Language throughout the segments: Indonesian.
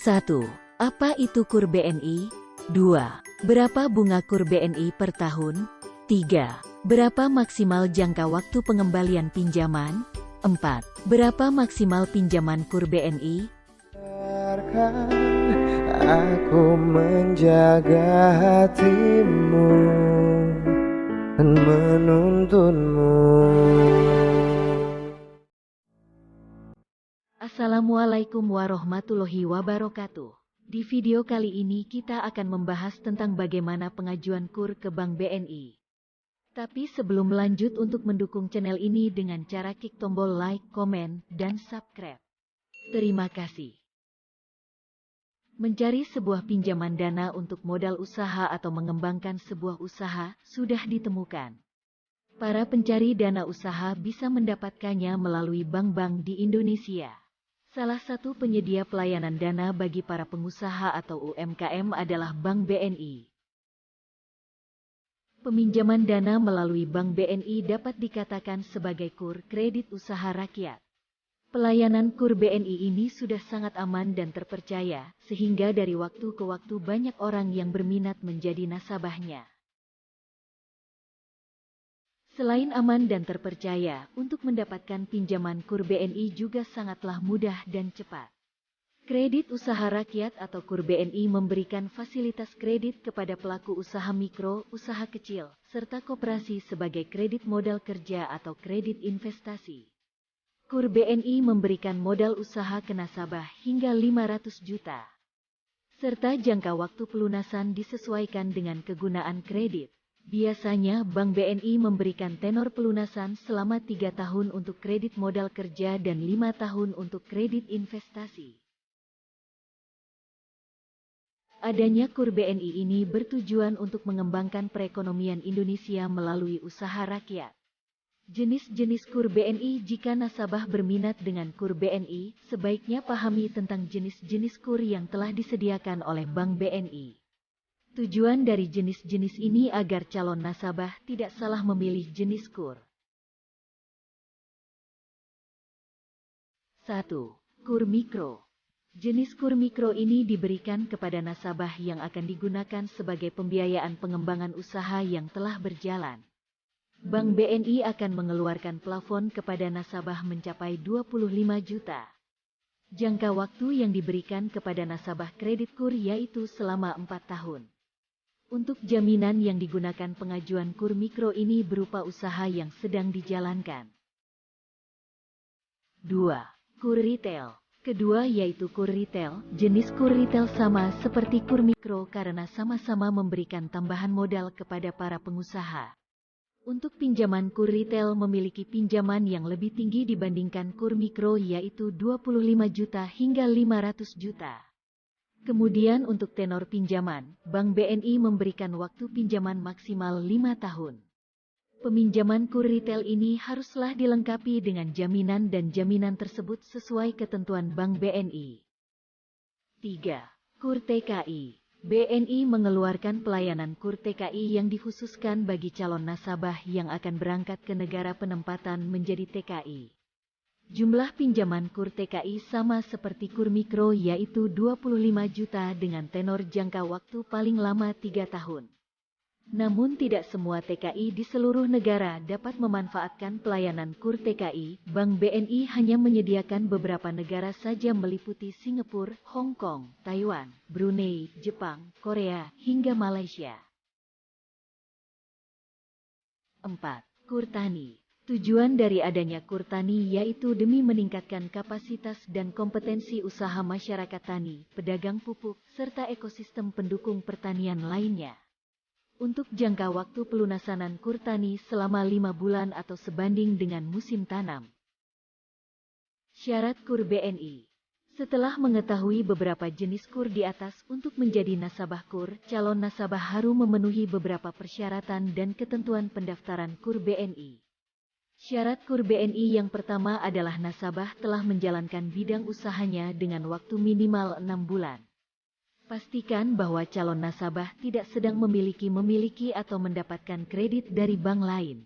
1. Apa itu KUR BNI? 2. Berapa bunga KUR BNI per tahun? 3. Berapa maksimal jangka waktu pengembalian pinjaman? 4. Berapa maksimal pinjaman KUR BNI? Biarkan aku menjaga hatimu dan menuntunmu. Assalamualaikum warahmatullahi wabarakatuh. Di video kali ini kita akan membahas tentang bagaimana pengajuan KUR ke Bank BNI. Tapi sebelum lanjut, untuk mendukung channel ini dengan cara klik tombol like, komen, dan subscribe. Terima kasih. Mencari sebuah pinjaman dana untuk modal usaha atau mengembangkan sebuah usaha sudah ditemukan. Para pencari dana usaha bisa mendapatkannya melalui bank-bank di Indonesia. Salah satu penyedia pelayanan dana bagi para pengusaha atau UMKM adalah Bank BNI. Peminjaman dana melalui Bank BNI dapat dikatakan sebagai KUR, kredit usaha rakyat. Pelayanan KUR BNI ini sudah sangat aman dan terpercaya, sehingga dari waktu ke waktu banyak orang yang berminat menjadi nasabahnya. Selain aman dan terpercaya, untuk mendapatkan pinjaman KUR BNI juga sangatlah mudah dan cepat. Kredit usaha rakyat atau KUR BNI memberikan fasilitas kredit kepada pelaku usaha mikro, usaha kecil, serta koperasi sebagai kredit modal kerja atau kredit investasi. KUR BNI memberikan modal usaha ke nasabah hingga 500 juta. Serta jangka waktu pelunasan disesuaikan dengan kegunaan kredit. Biasanya Bank BNI memberikan tenor pelunasan selama 3 tahun untuk kredit modal kerja dan 5 tahun untuk kredit investasi. Adanya KUR BNI ini bertujuan untuk mengembangkan perekonomian Indonesia melalui usaha rakyat. Jenis-jenis KUR BNI. Jika nasabah berminat dengan KUR BNI, sebaiknya pahami tentang jenis-jenis KUR yang telah disediakan oleh Bank BNI. Tujuan dari jenis-jenis ini agar calon nasabah tidak salah memilih jenis KUR. 1. KUR Mikro. Jenis KUR Mikro ini diberikan kepada nasabah yang akan digunakan sebagai pembiayaan pengembangan usaha yang telah berjalan. Bank BNI akan mengeluarkan plafon kepada nasabah mencapai 25 juta. Jangka waktu yang diberikan kepada nasabah kredit KUR yaitu selama 4 tahun. Untuk jaminan yang digunakan pengajuan KUR Mikro ini berupa usaha yang sedang dijalankan. 2. KUR Retail. Kedua yaitu KUR Retail. Jenis KUR Retail sama seperti KUR Mikro karena sama-sama memberikan tambahan modal kepada para pengusaha. Untuk pinjaman KUR Retail memiliki pinjaman yang lebih tinggi dibandingkan KUR Mikro yaitu 25 juta hingga 500 juta. Kemudian untuk tenor pinjaman, Bank BNI memberikan waktu pinjaman maksimal 5 tahun. Peminjaman KUR Retail ini haruslah dilengkapi dengan jaminan dan jaminan tersebut sesuai ketentuan Bank BNI. 3. KUR TKI. BNI mengeluarkan pelayanan KUR TKI yang dikhususkan bagi calon nasabah yang akan berangkat ke negara penempatan menjadi TKI. Jumlah pinjaman KUR TKI sama seperti KUR Mikro yaitu 25 juta dengan tenor jangka waktu paling lama 3 tahun. Namun tidak semua TKI di seluruh negara dapat memanfaatkan pelayanan KUR TKI. Bank BNI hanya menyediakan beberapa negara saja meliputi Singapura, Hong Kong, Taiwan, Brunei, Jepang, Korea, hingga Malaysia. 4. KUR Tani. Tujuan dari adanya KUR Tani yaitu demi meningkatkan kapasitas dan kompetensi usaha masyarakat tani, pedagang pupuk, serta ekosistem pendukung pertanian lainnya. Untuk jangka waktu pelunasan KUR Tani selama 5 bulan atau sebanding dengan musim tanam. Syarat KUR BNI. Setelah mengetahui beberapa jenis KUR di atas, untuk menjadi nasabah KUR, calon nasabah harus memenuhi beberapa persyaratan dan ketentuan pendaftaran KUR BNI. Syarat KUR BNI yang pertama adalah nasabah telah menjalankan bidang usahanya dengan waktu minimal 6 bulan. Pastikan bahwa calon nasabah tidak sedang memiliki atau mendapatkan kredit dari bank lain.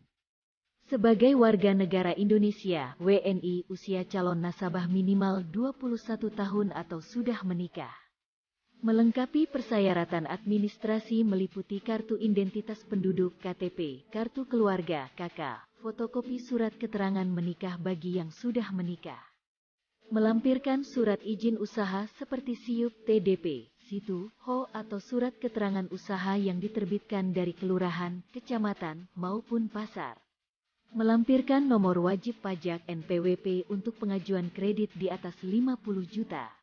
Sebagai warga negara Indonesia, WNI, usia calon nasabah minimal 21 tahun atau sudah menikah. Melengkapi persyaratan administrasi meliputi kartu identitas penduduk KTP, kartu keluarga KK, fotokopi surat keterangan menikah bagi yang sudah menikah. Melampirkan surat izin usaha seperti SIUP, TDP, SITU, HO atau surat keterangan usaha yang diterbitkan dari kelurahan, kecamatan, maupun pasar. Melampirkan nomor wajib pajak NPWP untuk pengajuan kredit di atas 50 juta.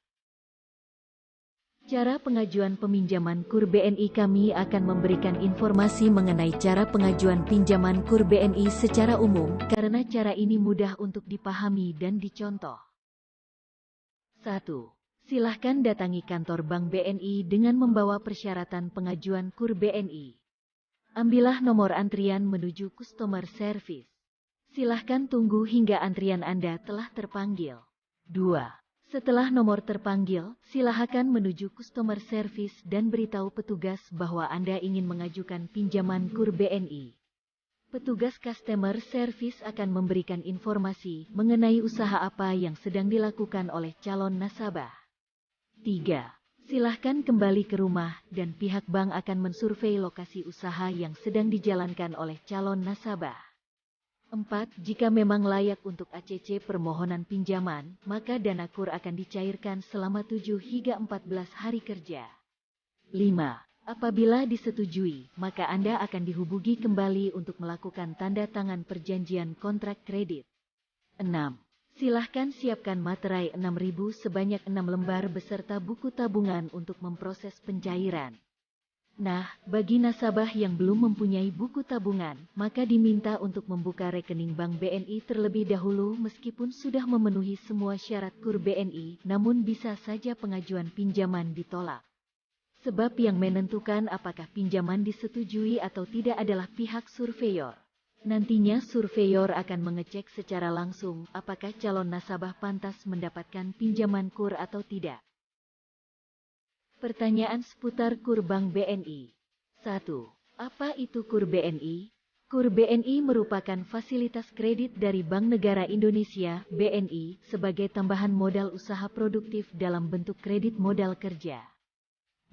Cara pengajuan peminjaman KUR BNI. Kami akan memberikan informasi mengenai cara pengajuan pinjaman KUR BNI secara umum, karena cara ini mudah untuk dipahami dan dicontoh. 1. Silahkan datangi kantor Bank BNI dengan membawa persyaratan pengajuan KUR BNI. Ambillah nomor antrian menuju Customer Service. Silahkan tunggu hingga antrian Anda telah terpanggil. 2. Setelah nomor terpanggil, silakan menuju Customer Service dan beritahu petugas bahwa Anda ingin mengajukan pinjaman KUR BNI. Petugas Customer Service akan memberikan informasi mengenai usaha apa yang sedang dilakukan oleh calon nasabah. 3. Silahkan kembali ke rumah dan pihak bank akan mensurvei lokasi usaha yang sedang dijalankan oleh calon nasabah. 4. Jika memang layak untuk ACC permohonan pinjaman, maka dana KUR akan dicairkan selama 7 hingga 14 hari kerja. 5. Apabila disetujui, maka Anda akan dihubungi kembali untuk melakukan tanda tangan perjanjian kontrak kredit. 6. Silahkan siapkan materai 6.000 sebanyak 6 lembar beserta buku tabungan untuk memproses pencairan. Nah, bagi nasabah yang belum mempunyai buku tabungan, maka diminta untuk membuka rekening Bank BNI terlebih dahulu meskipun sudah memenuhi semua syarat KUR BNI, namun bisa saja pengajuan pinjaman ditolak. Sebab yang menentukan apakah pinjaman disetujui atau tidak adalah pihak surveyor. Nantinya surveyor akan mengecek secara langsung apakah calon nasabah pantas mendapatkan pinjaman KUR atau tidak. Pertanyaan seputar KUR Bank BNI. 1. Apa itu KUR BNI? KUR BNI merupakan fasilitas kredit dari Bank Negara Indonesia (BNI) sebagai tambahan modal usaha produktif dalam bentuk kredit modal kerja.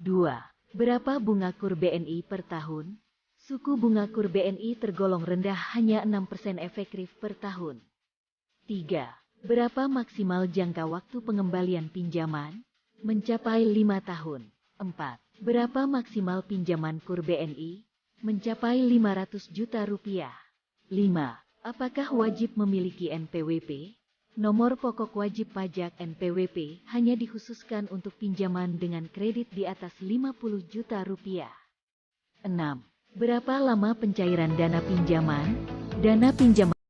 2. Berapa bunga KUR BNI per tahun? Suku bunga KUR BNI tergolong rendah, hanya 6% efektif per tahun. 3. Berapa maksimal jangka waktu pengembalian pinjaman? Mencapai 5 tahun. 4. Berapa maksimal pinjaman KUR BNI? Mencapai 500 juta rupiah. 5. Apakah wajib memiliki NPWP? Nomor pokok wajib pajak NPWP hanya dikhususkan untuk pinjaman dengan kredit di atas 50 juta rupiah. 6. Berapa lama pencairan dana pinjaman? Dana pinjaman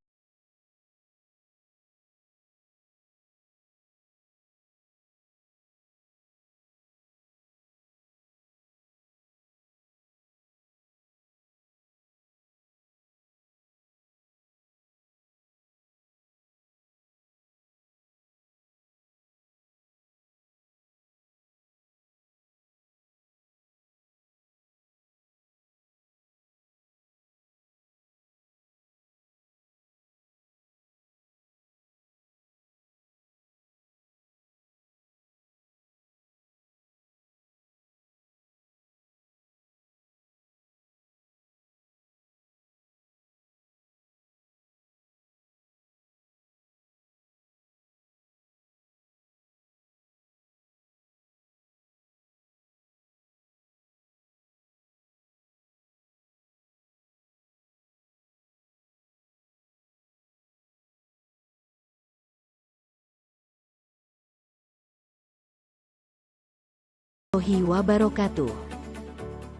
wabarakatuh.